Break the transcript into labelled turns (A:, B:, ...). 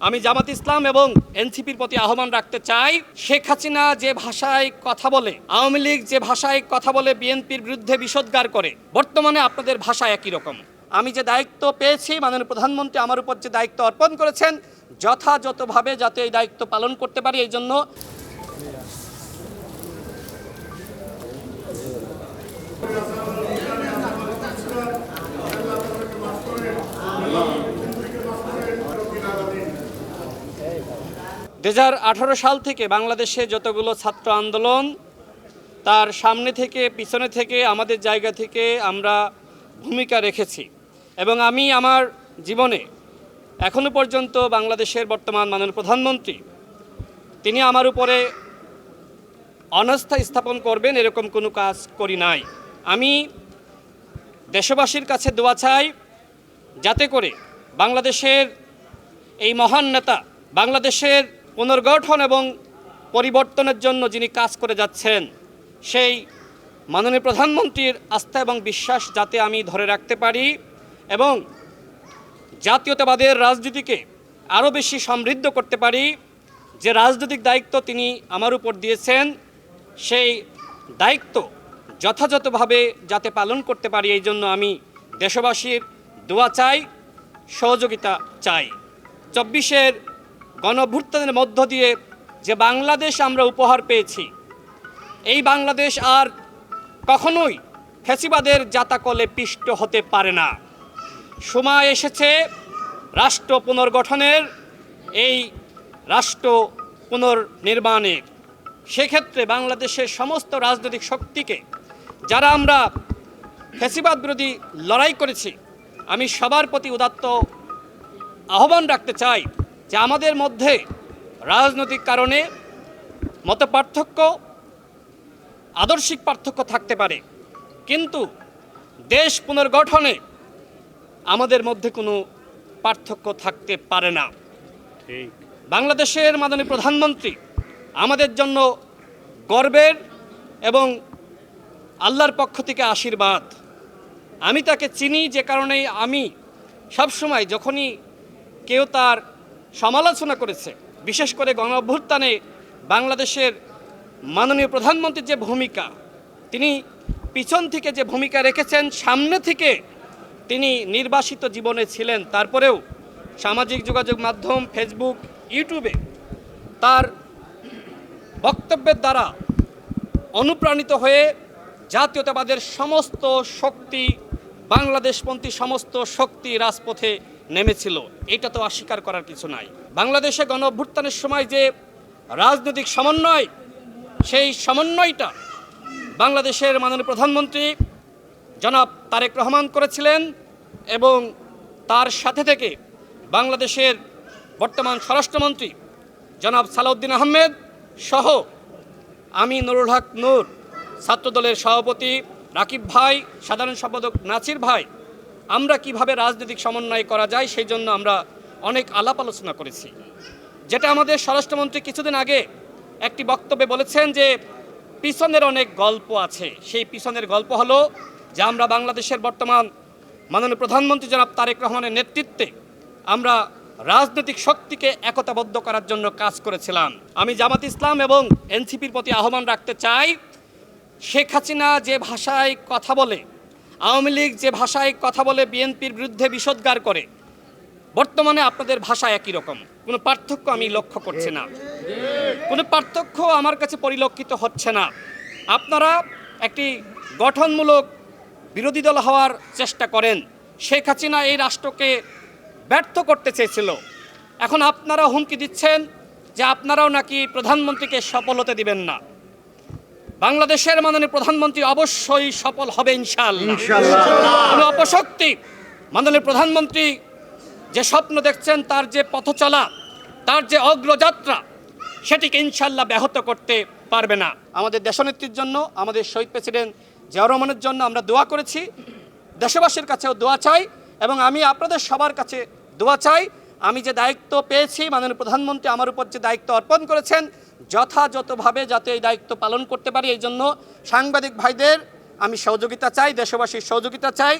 A: আমি জামাত ইসলাম এবং এনসিপির প্রতি আহ্বান রাখতে চাই, শেখ হাসিনা যে ভাষায় কথা বলে, আওয়ামী লীগ যে ভাষায় কথা বলে বিএনপির বিরুদ্ধে বিষোদ্গার করে, বর্তমানে আপনাদের ভাষা একই রকম। আমি যে দায়িত্ব পেয়েছি, মাননীয় প্রধানমন্ত্রী আমার উপর যে দায়িত্ব অর্পণ করেছেন, যথাযথভাবে যাতে এই দায়িত্ব পালন করতে পারি, এই জন্য সাল থেকে বাংলাদেশে যতগুলো ছাত্র আন্দোলন, তার সামনে থেকে পিছনে থেকে আমাদের জায়গা থেকে আমরা ভূমিকা রেখেছি এবং আমি আমার জীবনে এখনো পর্যন্ত বাংলাদেশের বর্তমান মাননীয় প্রধানমন্ত্রী তিনি আমার উপরে অনাস্থা স্থাপন করবেন এরকম কোনো কাজ করি নাই। আমি দেশবাসীর কাছে দোয়া চাই যাতে করে বাংলাদেশের এই মহান নেতা, বাংলাদেশের পুনর্গঠন এবং পরিবর্তনের জন্য যিনি কাজ করে যাচ্ছেন, সেই মাননীয় প্রধানমন্ত্রীর আস্থা এবং বিশ্বাস যাতে আমি ধরে রাখতে পারি এবং জাতীয়তাবাদের রাজনীতিকে আরও বেশি সমৃদ্ধ করতে পারি। যে রাজনৈতিক দায়িত্ব তিনি আমার উপর দিয়েছেন, সেই দায়িত্ব যথাযথভাবে যাতে পালন করতে পারি, এই জন্য আমি দেশবাসীর দোয়া চাই, সহযোগিতা চাই। 24-এর গণঅভ্যুত্থানের মধ্য দিয়ে যে বাংলাদেশ আমরা উপহার পেয়েছি, এই বাংলাদেশ আর কখনোই ফ্যাসিবাদের জাতাকলে পিষ্ট হতে পারে না। সময় এসেছে রাষ্ট্র পুনর্গঠনের, এই রাষ্ট্র পুনর্নির্মাণের। সেক্ষেত্রে বাংলাদেশের সমস্ত রাজনৈতিক শক্তিকে, যারা আমরা ফ্যাসিবাদ বিরোধী লড়াই করেছি, আমি সবার প্রতি উদাত্ত আহ্বান রাখতে চাই যে আমাদের মধ্যে রাজনৈতিক কারণে মতপার্থক্য, আদর্শিক পার্থক্য থাকতে পারে, কিন্তু দেশ পুনর্গঠনে আমাদের মধ্যে কোনো পার্থক্য থাকতে পারে না। ঠিক, বাংলাদেশের মাননীয় প্রধানমন্ত্রী আমাদের জন্য গর্বের এবং আল্লাহর পক্ষ থেকে আশীর্বাদ। আমি তাকে চিনি, যে কারণে আমি সবসময় যখনই কেউ তার সমালোচনা করেছে, বিশেষ করে গণঅভ্যুত্থানে বাংলাদেশের মাননীয় প্রধানমন্ত্রীর যে ভূমিকা, তিনি পিছন থেকে যে ভূমিকা রেখেছেন, সামনে থেকে তিনি নির্বাসিত জীবনে ছিলেন, তারপরেও সামাজিক যোগাযোগ মাধ্যম ফেসবুক, ইউটিউবে তার বক্তব্যের দ্বারা অনুপ্রাণিত হয়ে জাতীয়তাবাদের সমস্ত শক্তি, বাংলাদেশপন্থী সমস্ত শক্তি রাজপথে নেমেছিল। এটা তো অস্বীকার করার কিছু নাই। বাংলাদেশে গণঅভ্যুত্থানের সময় যে রাজনৈতিক সমন্বয়, সেই সমন্বয়টা বাংলাদেশের মাননীয় প্রধানমন্ত্রী জনাব তারেক রহমান করেছিলেন এবং তার সাথে থেকে বাংলাদেশের বর্তমান স্বরাষ্ট্রমন্ত্রী জনাব সালাউদ্দিন আহমেদ সহ আমি, নুরুল হক নূর, ছাত্রদলের সভাপতি রাকিব ভাই, সাধারণ সম্পাদক নাছির ভাই, আমরা কিভাবে রাজনৈতিক সমন্বয় করা যায় সেই জন্য আমরা অনেক আলাপ আলোচনা করেছি। যেটা আমাদের স্বরাষ্ট্রমন্ত্রী কিছুদিন আগে একটি বক্তব্যে বলেছেন যে পিছনের অনেক গল্প আছে। সেই পিছনের গল্প হলো যে আমরা বাংলাদেশের বর্তমান মাননীয় প্রধানমন্ত্রী জনাব তারেক রহমানের নেতৃত্বে আমরা রাজনৈতিক শক্তিকে একতাবদ্ধ করার জন্য কাজ করেছিলাম। আমি জামাত ইসলাম এবং এনসিপির প্রতি আহ্বান রাখতে চাই, শেখ হাসিনা যে ভাষায় কথা বলে, আওয়ামী লীগ যে ভাষায় কথা বলে বিএনপির বিরুদ্ধে বিষোদ্গার করে, বর্তমানে আপনাদের ভাষা একই রকম। কোনো পার্থক্য আমি লক্ষ্য করছি না, কোনো পার্থক্য আমার কাছে পরিলক্ষিত হচ্ছে না। আপনারা একটি গঠনমূলক বিরোধী দল হওয়ার চেষ্টা করেন। শেখ হাসিনা এই রাষ্ট্রকে ব্যর্থ করতে চেয়েছিল, এখন আপনারা হুমকি দিচ্ছেন যে আপনারাও নাকি প্রধানমন্ত্রীকে সফল হতে দিবেন না। বাংলাদেশের মাননীয় প্রধানমন্ত্রী অবশ্যই সফল হবে ইনশাআল্লাহ। কোনো অপশক্তি মাননীয় প্রধানমন্ত্রী যে স্বপ্ন দেখছেন, তার যে পথ চলা, তার যে অগ্রযাত্রা, সেটিকে ইনশাআল্লাহ ব্যাহত করতে পারবে না। আমাদের দেশনেত্রীর জন্য, আমাদের শহীদ প্রেসিডেন্ট জিয়াউর রহমানের জন্য আমরা দোয়া করেছি, দেশবাসীর কাছেও দোয়া চাই এবং আমি আপনাদের সবার কাছে দোয়া চাই। আমি যে দায়িত্ব পেয়েছি, মাননীয় প্রধানমন্ত্রী আমার উপর যে দায়িত্ব অর্পণ করেছেন, যথাযথভাবে যাতে এই দায়িত্ব পালন করতে পারি, এই জন্য সাংবাদিক ভাইদের আমি সহযোগিতা চাই, দেশবাসীর সহযোগিতা চাই।